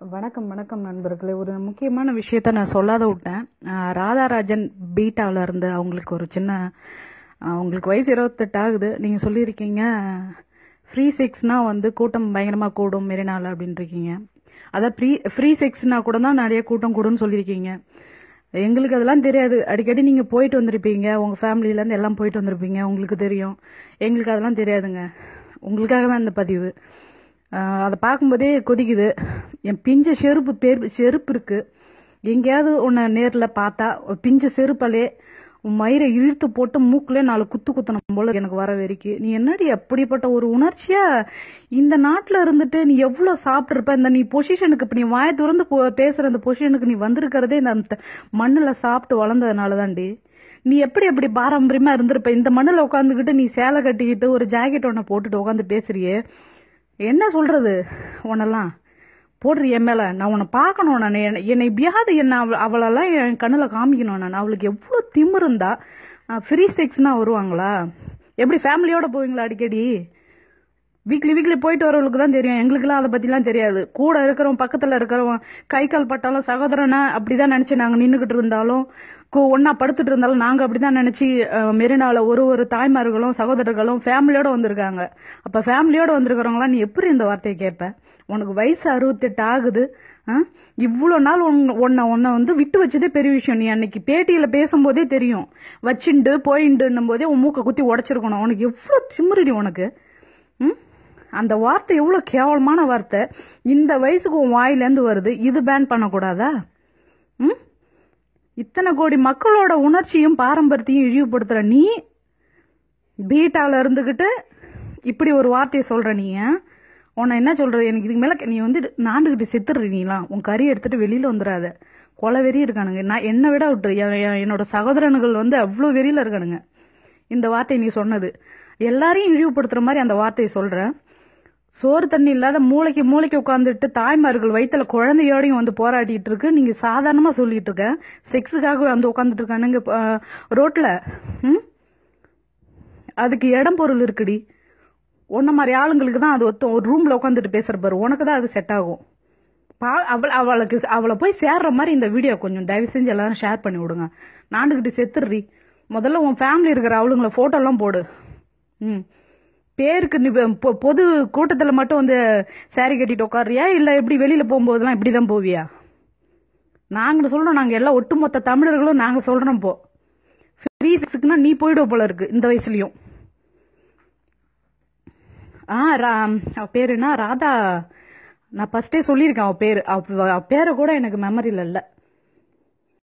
வணக்கம் வணக்கம் நண்பர்களே. ஒரு முக்கியமான விஷயத்த நான் சொல்லாத விட்டேன். ராதாராஜன் பீட்டாவில் இருந்து அவங்களுக்கு ஒரு சின்ன அவங்களுக்கு வயசு 28 ஆகுது. நீங்கள் சொல்லியிருக்கீங்க ஃப்ரீ செக்ஸ்னா கூட்டம் பயங்கரமாக கூடும் மெரினால அப்படின்னு இருக்கீங்க. அதான் ஃப்ரீ செக்ஸ்னா கூட தான் நிறைய கூட்டம் கூடும்னு சொல்லியிருக்கீங்க. எங்களுக்கு அதெல்லாம் தெரியாது. அடிக்கடி நீங்கள் போயிட்டு வந்திருப்பீங்க, உங்கள் ஃபேமிலியிலேருந்து எல்லாம் போயிட்டு வந்திருப்பீங்க, உங்களுக்கு தெரியும். எங்களுக்கு அதெல்லாம் தெரியாதுங்க. உங்களுக்காக தான் இந்த பதிவு. அதை பார்க்கும்போதே கொதிக்குது. என் பிஞ்ச செருப்பு இருக்கு. எங்கேயாவது உன்னை நேரில் பார்த்தா பிஞ்ச செருப்பாலே உன் மயிரை இழுத்து போட்டு மூக்குல 4 குத்து குத்தணும் போல எனக்கு வர வரைக்கும். நீ என்னடி அப்படிப்பட்ட ஒரு உணர்ச்சியா இந்த நாட்டில் இருந்துட்டு நீ எவ்வளோ சாப்பிட்ருப்ப. இந்த நீ பொசிஷனுக்கு இப்போ நீ வாயை திறந்து பேசுகிற அந்த பொசிஷனுக்கு நீ வந்திருக்கிறதே இந்த மண்ணில் சாப்பிட்டு வளர்ந்ததுனால தாண்டி. நீ எப்படி பாரம்பரியமா இருந்திருப்ப. இந்த மண்ணில் உட்காந்துக்கிட்டு நீ சேலை கட்டிக்கிட்டு ஒரு ஜாக்கெட் ஒன்றை போட்டுட்டு உட்காந்து பேசுறியே, என்ன சொல்றது? உன்னெல்லாம் போடுறிய மேல நான் உன்னை பார்க்கணும். நான் என்னை எப்படியாவது அவளெல்லாம் என் கண்ணில் காமிக்கணும். நான் அவளுக்கு எவ்வளோ திமிரு இருந்தா ஃப்ரீ செக்ஸ்னா வருவாங்களா? எப்படி ஃபேமிலியோட போவீங்களா? அடிக்கடி வீக்லி போயிட்டு வரவங்களுக்கு தான் தெரியும். எங்களுக்குலாம் அதை பத்திலாம் தெரியாது. கூட இருக்கிறவன் பக்கத்துல இருக்கிறவன் கை கால் பட்டாலும் சகோதரனா அப்படிதான் நினைச்சு நாங்க நின்றுகிட்டு இருந்தாலும் ஒன்னா படுத்துட்டு இருந்தாலும் நாங்க அப்படிதான் நினைச்சு மெரினால ஒரு தாய்மார்களும் சகோதரர்களும் ஃபேமிலியோட வந்திருக்காங்க. அப்ப ஃபேமிலியோட வந்திருக்கிறவங்களாம் நீ எப்படி இந்த வார்த்தையை கேட்ப? உனக்கு வயசு 68 ஆகுது. இவ்வளவு நாள் உன்னை விட்டு வச்சதே பெரிய விஷயம். நீ அன்னைக்கு பேட்டியில பேசும்போதே தெரியும். வச்சுண்டு போயிண்டுன்னும் போதே உன் மூக்கை குத்தி உடைச்சிருக்கணும். உனக்கு எவ்வளவு சிம்முறி உனக்கு. அந்த வார்த்தை எவ்வளவு கேவலமான வார்த்தை. இந்த வயசுக்கு உன் வாயிலேருந்து வருது. இது பேன் பண்ணக்கூடாதா? இத்தனை கோடி மக்களோட உணர்ச்சியும் பாரம்பரியத்தையும் இழிவுபடுத்துற நீ பீட்டால இருந்துகிட்டு இப்படி ஒரு வார்த்தையை சொல்ற. நீ உன்னை என்ன சொல்றது? எனக்கு இதுக்கு மேல நீ நாண்டுகிட்டு செத்துடுற. நீலாம் உன் கறி எடுத்துட்டு வெளியில வந்துடாத. கொலை வெறி இருக்கானுங்க. நான் என்னை விட விட்டு என்னோட சகோதரன்கள் அவ்வளவு வெறியில இருக்கானுங்க. இந்த வார்த்தையை நீ சொன்னது எல்லாரையும் இழிவுபடுத்துற மாதிரி அந்த வார்த்தையை சொல்ற. சோறு தண்ணி இல்லாத மூளைக்கு உட்காந்துட்டு தாய்மார்கள் வயிற்றுல குழந்தையோடையும் போராடிட்டு இருக்கு. நீங்க சாதாரணமா சொல்லிட்டு இருக்க செக்ஸுக்காக உட்காந்துட்டு இருக்கானுங்க ரோட்ல. அதுக்கு இடம் பொருள் இருக்குடி. உன்ன மாதிரி ஆளுங்களுக்கு தான் அது ஒரு ரூம்ல உட்காந்துட்டு பேசுற பாரு, உனக்கு தான் அது செட் ஆகும். அவளை போய் சேர்ற மாதிரி இந்த வீடியோ கொஞ்சம் தயவு செஞ்சு எல்லாரும் ஷேர் பண்ணி விடுங்க. நாண்டுகிட்டு செத்துடுறி. முதல்ல உன் ஃபேமிலி இருக்கிற அவளுங்களை போட்டோ எல்லாம் போடு. பேருக்கு நீ பொது கூட்டத்துல மட்டும் சாரி கட்டிட்டு உட்காரியா இல்ல எப்படி வெளியில போகும்போதெல்லாம் இப்படிதான் போவியா? நாங்க சொல்றோம். நாங்க எல்லாம் ஒட்டுமொத்த தமிழர்களும் நாங்க சொல்றோம். போ ஃப்ரீ செக்ஸ்க்குன்னா நீ போயிடுவ போல இருக்கு இந்த வயசுலயும். அவ பேரு என்ன? ராதா. நான் ஃபர்ஸ்டே சொல்லியிருக்கேன் அவ பேரு. அவ பேரை கூட எனக்கு மெமரியில இல்ல.